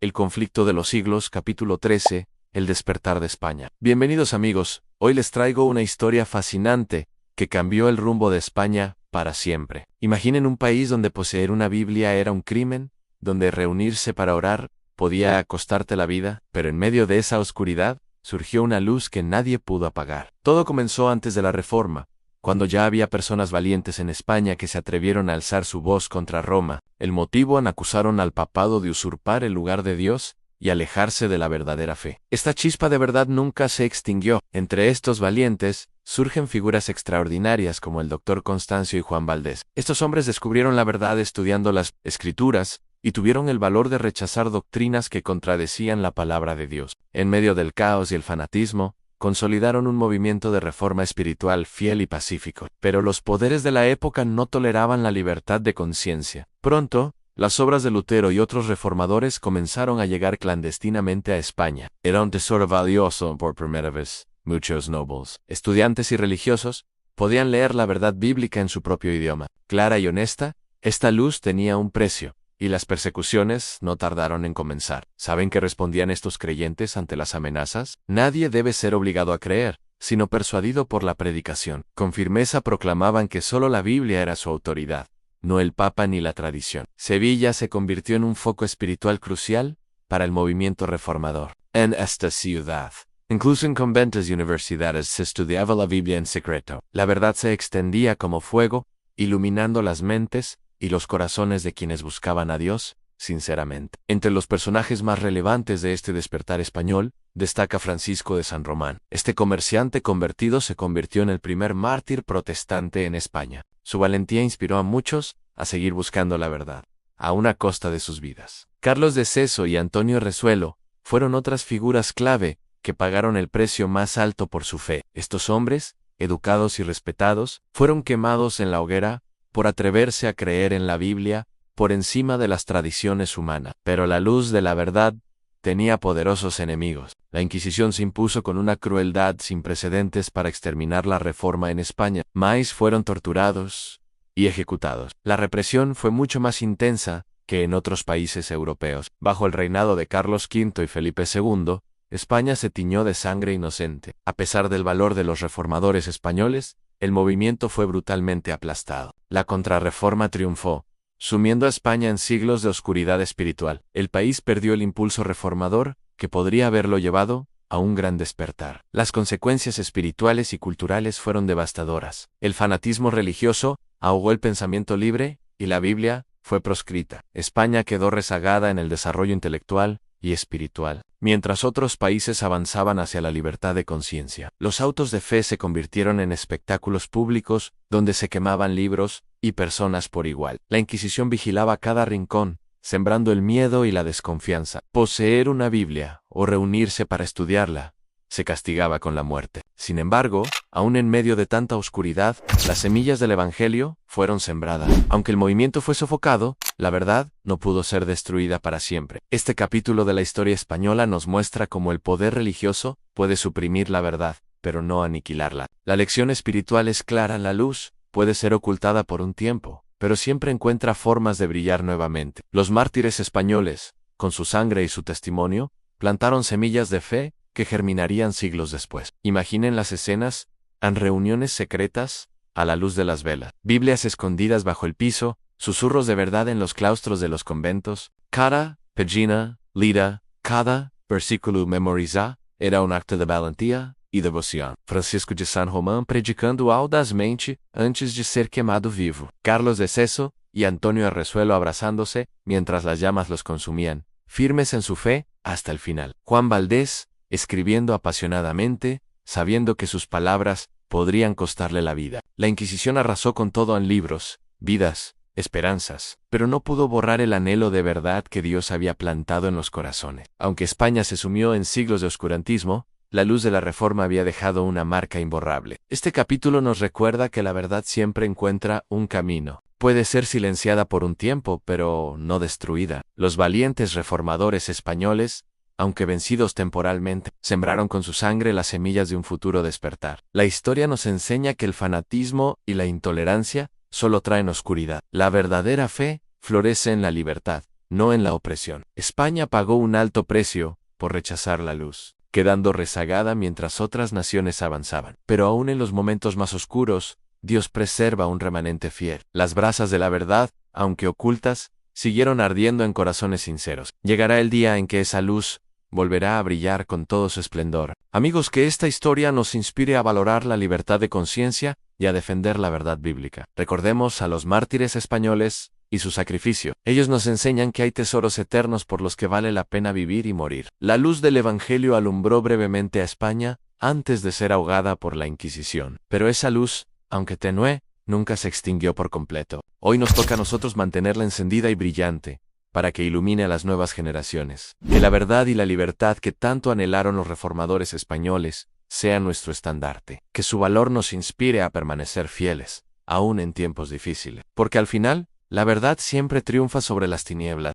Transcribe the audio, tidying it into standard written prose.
El conflicto de los siglos, capítulo 13, el despertar de España. Bienvenidos amigos, hoy les traigo una historia fascinante que cambió el rumbo de España para siempre. Imaginen un país donde poseer una Biblia era un crimen, donde reunirse para orar podía costarte la vida, pero en medio de esa oscuridad surgió una luz que nadie pudo apagar. Todo comenzó antes de la Reforma, cuando ya había personas valientes en España que se atrevieron a alzar su voz contra Roma. El motivo: acusaron al papado de usurpar el lugar de Dios y alejarse de la verdadera fe. Esta chispa de verdad nunca se extinguió. Entre estos valientes surgen figuras extraordinarias como el Dr. Constancio y Juan Valdés. Estos hombres descubrieron la verdad estudiando las Escrituras y tuvieron el valor de rechazar doctrinas que contradecían la palabra de Dios. En medio del caos y el fanatismo, consolidaron un movimiento de reforma espiritual fiel y pacífico. Pero los poderes de la época no toleraban la libertad de conciencia. Pronto, las obras de Lutero y otros reformadores comenzaron a llegar clandestinamente a España. Era un tesoro valioso por primera vez. Muchos nobles, estudiantes y religiosos podían leer la verdad bíblica en su propio idioma. Clara y honesta, esta luz tenía un precio, y las persecuciones no tardaron en comenzar. ¿Saben qué respondían estos creyentes ante las amenazas? Nadie debe ser obligado a creer, sino persuadido por la predicación. Con firmeza proclamaban que solo la Biblia era su autoridad, no el Papa ni la tradición. Sevilla se convirtió en un foco espiritual crucial para el movimiento reformador. En esta ciudad, incluso en conventos y universidades, se estudiaba la Biblia en secreto. La verdad se extendía como fuego, iluminando las mentes y los corazones de quienes buscaban a Dios sinceramente. Entre los personajes más relevantes de este despertar español, destaca Francisco de San Román. Este comerciante convertido se convirtió en el primer mártir protestante en España. Su valentía inspiró a muchos a seguir buscando la verdad, aun a costa de sus vidas. Carlos de Seso y Antonio Resuelo fueron otras figuras clave que pagaron el precio más alto por su fe. Estos hombres, educados y respetados, fueron quemados en la hoguera por atreverse a creer en la Biblia por encima de las tradiciones humanas. Pero la luz de la verdad tenía poderosos enemigos. La Inquisición se impuso con una crueldad sin precedentes para exterminar la Reforma en España. Más fueron torturados y ejecutados. La represión fue mucho más intensa que en otros países europeos. Bajo el reinado de Carlos V y Felipe II, España se tiñó de sangre inocente. A pesar del valor de los reformadores españoles, el movimiento fue brutalmente aplastado. La contrarreforma triunfó, sumiendo a España en siglos de oscuridad espiritual. El país perdió el impulso reformador que podría haberlo llevado a un gran despertar. Las consecuencias espirituales y culturales fueron devastadoras. El fanatismo religioso ahogó el pensamiento libre y la Biblia fue proscrita. España quedó rezagada en el desarrollo intelectual y espiritual, mientras otros países avanzaban hacia la libertad de conciencia. Los autos de fe se convirtieron en espectáculos públicos donde se quemaban libros y personas por igual. La Inquisición vigilaba cada rincón, sembrando el miedo y la desconfianza. Poseer una Biblia o reunirse para estudiarla se castigaba con la muerte. Sin embargo, aún en medio de tanta oscuridad, las semillas del Evangelio fueron sembradas. Aunque el movimiento fue sofocado, la verdad no pudo ser destruida para siempre. Este capítulo de la historia española nos muestra cómo el poder religioso puede suprimir la verdad, pero no aniquilarla. La lección espiritual es clara: la luz puede ser ocultada por un tiempo, pero siempre encuentra formas de brillar nuevamente. Los mártires españoles, con su sangre y su testimonio, plantaron semillas de fe que germinarían siglos después. Imaginen las escenas: en reuniones secretas, a la luz de las velas, Biblias escondidas bajo el piso, susurros de verdad en los claustros de los conventos. Cada página, lida, cada versículo memorizado era un acto de valentía y devoción. Francisco de San Román predicando audazmente antes de ser quemado vivo. Carlos de Seso y Antonio Resuelo abrazándose mientras las llamas los consumían, firmes en su fe hasta el final. Juan Valdés escribiendo apasionadamente, sabiendo que sus palabras podrían costarle la vida. La Inquisición arrasó con todo en libros, vidas, esperanzas, pero no pudo borrar el anhelo de verdad que Dios había plantado en los corazones. Aunque España se sumió en siglos de oscurantismo, la luz de la Reforma había dejado una marca imborrable. Este capítulo nos recuerda que la verdad siempre encuentra un camino. Puede ser silenciada por un tiempo, pero no destruida. Los valientes reformadores españoles, aunque vencidos temporalmente, sembraron con su sangre las semillas de un futuro despertar. La historia nos enseña que el fanatismo y la intolerancia solo traen oscuridad. La verdadera fe florece en la libertad, no en la opresión. España pagó un alto precio por rechazar la luz, quedando rezagada mientras otras naciones avanzaban. Pero aún en los momentos más oscuros, Dios preserva un remanente fiel. Las brasas de la verdad, aunque ocultas, siguieron ardiendo en corazones sinceros. Llegará el día en que esa luz volverá a brillar con todo su esplendor. Amigos, que esta historia nos inspire a valorar la libertad de conciencia y a defender la verdad bíblica. Recordemos a los mártires españoles y su sacrificio. Ellos nos enseñan que hay tesoros eternos por los que vale la pena vivir y morir. La luz del Evangelio alumbró brevemente a España antes de ser ahogada por la Inquisición. Pero esa luz, aunque tenue, nunca se extinguió por completo. Hoy nos toca a nosotros mantenerla encendida y brillante, para que ilumine a las nuevas generaciones. Que la verdad y la libertad que tanto anhelaron los reformadores españoles sea nuestro estandarte. Que su valor nos inspire a permanecer fieles, aún en tiempos difíciles. Porque al final, la verdad siempre triunfa sobre las tinieblas.